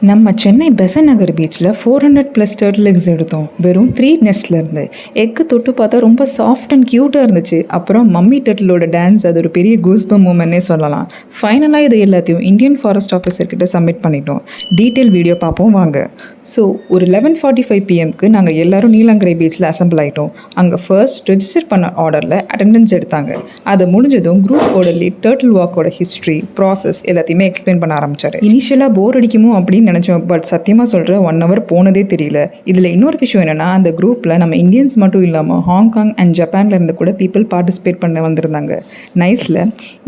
நம்ம சென்னை பெசன்ட் நகர் பீச்சில் 400+ turtle X எடுத்தோம். வெறும் 3 நெஸ்ட்லேருந்து எக்கு தொட்டு பார்த்தா ரொம்ப சாஃப்ட் அண்ட் க்யூட்டாக இருந்துச்சு. அப்புறம் மம்மி டர்ட்டிலோட டான்ஸ் அது ஒரு பெரிய கூஸ்பம் மூமெண்ட்னே சொல்லலாம். ஃபைனலாக இது எல்லாத்தையும் இந்தியன் ஃபாரஸ்ட் ஆஃபீஸர்கிட்ட சப்மிட் பண்ணிட்டோம். டீட்டெயில் வீடியோ பார்ப்போம் வாங்க. ஸோ ஒரு 11:45 PM நாங்கள் எல்லோரும் நீலாங்கரை பீச்சில் அசம்பிள் ஆகிட்டோம். அங்கே ஃபர்ஸ்ட் ரெஜிஸ்டர் பண்ண ஆர்டரில் அட்டெண்டன்ஸ் எடுத்தாங்க. அது முடிஞ்சதும் குரூப்போட லீட் டர்ட்டில் வாக்கோட ஹிஸ்ட்ரி ப்ராசஸ் எல்லாத்தையுமே எக்ஸ்பிளைன் பண்ண ஆரம்பித்தார். இனிஷியலாக போர் அடிக்குமோ அப்படின்னு நினச்சோம். பட் சத்தியமாக சொல்கிற 1 hour போனதே தெரியல. இதில் இன்னொரு விஷயம் என்னென்னா, அந்த குரூப்பில் நம்ம இந்தியன்ஸ் மட்டும் இல்லாமல் ஹாங்காங் அண்ட் ஜப்பானில் இருந்து கூட பீப்புள் பார்ட்டிசிபேட் பண்ண வந்திருந்தாங்க. நைஸில்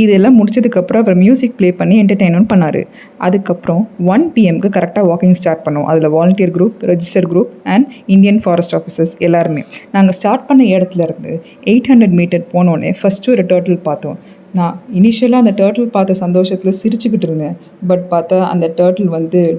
இதெல்லாம் முடிச்சதுக்கப்புறம் அவர் மியூசிக் ப்ளே பண்ணி என்டர்டெயின்மெண்ட் பண்ணார். அதுக்கப்புறம் 1 PM கரெக்டாக வாக்கிங் ஸ்டார்ட் பண்ணோம். அதில் volunteer group, register group and Indian forest officers எல்லாருமே. நாங்கள் ஸ்டார்ட் பண்ண இடத்துல இருந்து 800 மீட்டர் போனோடனே ஃபஸ்ட்டு ஒரு டர்ட்டில் பார்த்தோம். நான் இனிஷியலாக அந்த டர்ட்டில் பார்த்த சந்தோஷத்தில் சிரிச்சுக்கிட்டு இருந்தேன். பட் பார்த்தா அந்த டர்ட்டில்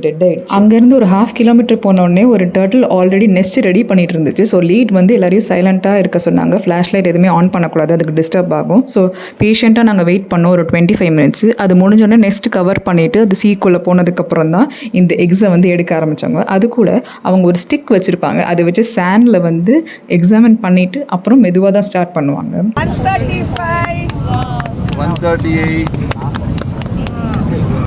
டெட் ஆகிடுச்சு. அங்கேருந்து ஒரு 1/2 kilometer போனோடனே ஒரு டர்ட்டில் ஆல்ரெடி நெஸ்ட் ரெடி பண்ணிட்டு இருந்துச்சு. ஸோ லீட் எல்லாரையும் சைலண்ட்டாக இருக்க சொன்னாங்க. ஃப்ளாஷ் லைட் எதுவுமே ஆன் பண்ணக்கூடாது, அதுக்கு டிஸ்டர்ப் ஆகும். ஸோ பேஷண்ட்டாக நாங்கள் வெயிட் பண்ணோம் ஒரு 25 minutes. அது முடிஞ்சோடனே நெஸ்ட் கவர் பண்ணிவிட்டு அது சீக்குள்ளே போனதுக்கப்புறம் தான் இந்த எக்ஸை எடுக்க ஆரம்பித்தாங்க. அது கூட அவங்க ஒரு ஸ்டிக் வச்சுருப்பாங்க. அதை வச்சு சாண்டில் எக்ஸாமின் பண்ணிவிட்டு அப்புறம் மெதுவாக தான் ஸ்டார்ட் பண்ணுவாங்க. 138.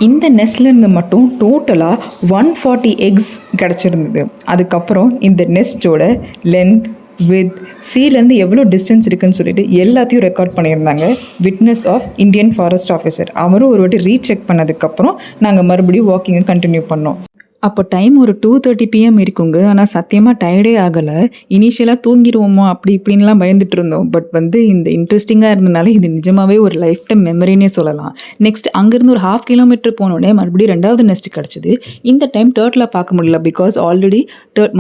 இந்த நெஸ்ட்லேருந்து மட்டும் டோட்டலாக 140 எக்ஸ் கிடச்சிருந்தது. அதுக்கப்புறம் இந்த நெஸ்ட்டோட லென்த், வித், சீலேருந்து எவ்வளோ டிஸ்டன்ஸ் இருக்குதுன்னு சொல்லிட்டு எல்லாத்தையும் ரெக்கார்ட் பண்ணியிருந்தாங்க. Witness of Indian forest officer அவரும் ஒரு வாட்டி ரீசெக் பண்ணதுக்கப்புறம் நாங்கள் மறுபடியும் வாக்கிங்கை கண்டினியூ பண்ணோம். அப்போ டைம் ஒரு 2:30 PM இருக்குங்க. ஆனால் சத்தியமாக டயர்டே ஆகலை. இனிஷியலாக தூங்கிடுவோமோ அப்படி இப்படின்லாம் பயந்துட்டு இருந்தோம். பட் இந்த இன்ட்ரெஸ்டிங்காக இருந்தனால இது நிஜமாகவே ஒரு லைஃப் டைம் மெமரினே சொல்லலாம். நெக்ஸ்ட் அங்கேருந்து ஒரு 1/2 kilometer போனோடனே மறுபடியும் 2வது நெஸ்ட் கிடச்சிது. இந்த டைம் டர்ட்டில் பார்க்க முடியல. Because already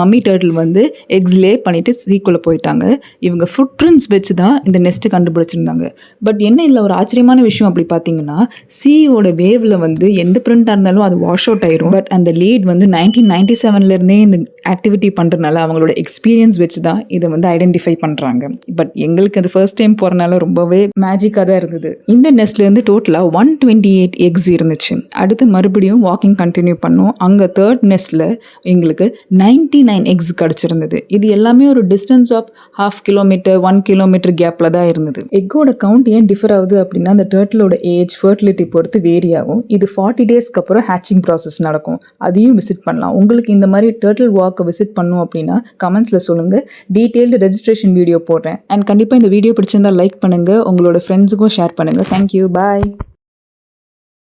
mummy turtle eggs lay பண்ணிவிட்டு சீக்குள்ளே போயிட்டாங்க. இவங்க ஃபுட் பிரிண்ட்ஸ் வச்சு தான் இந்த நெஸ்ட்டு கண்டுபிடிச்சிருந்தாங்க. பட் என்ன இதில் ஒரு ஆச்சரியமான விஷயம் அப்படி பார்த்தீங்கன்னா, சீயோட வேவில் எந்த பிரிண்ட்டாக இருந்தாலும் அது வாஷ் அவுட் ஆயிரும். பட் அந்த லீட் 1997 இந்த ஆக்டிவிட்டி பண்ணுறதுனால அவங்களோட எக்ஸ்பீரியன்ஸ் வச்சு தான் இதை ஐடென்டிஃபை பண்ணுறாங்க. பட் எங்களுக்கு அது ஃபர்ஸ்ட் டைம் போகிறனால ரொம்பவே மேஜிக்காக தான் இருந்தது. இந்த நெஸ்ட்லேருந்து டோட்டலாக 128 எக்ஸ் இருந்துச்சு. அடுத்து மறுபடியும் வாக்கிங் கண்டினியூ பண்ணோம். அங்கே 3rd நெஸ்ட்டில் எங்களுக்கு 99 எக்ஸ் கிடச்சிருந்தது. இது எல்லாமே ஒரு டிஸ்டன்ஸ் ஆஃப் 1/2 kilometer 1 kilometer கேப்பில் தான் இருந்தது. எக்கோட கவுண்ட் ஏன் டிஃபர் ஆகுது அப்படின்னா, அந்த டர்ட்டிலோட ஏஜ், ஃபர்டிலிட்டி பொறுத்து வேரி ஆகும். இது 40 daysக்கு அப்புறம் ஹேச்சிங் ப்ராசஸ் நடக்கும். அதையும் விசிட் பண்ணலாம். உங்களுக்கு இந்த மாதிரி டர்ட்டில் வாக்கை விசிட் பண்ணணும் அப்படின்னா கமெண்ட்ஸில் சொல்லுங்கள். டீட்டெயில்டு ரெஜிஸ்ட்ரேஷன் வீடியோ போடுறேன். அண்ட் கண்டிப்பாக இந்த வீடியோ பிடிச்சிருந்தால் லைக் பண்ணுங்கள், உங்களோட ஃப்ரெண்ட்ஸுக்கும் ஷேர் பண்ணுங்கள். தேங்க்யூ, பாய்.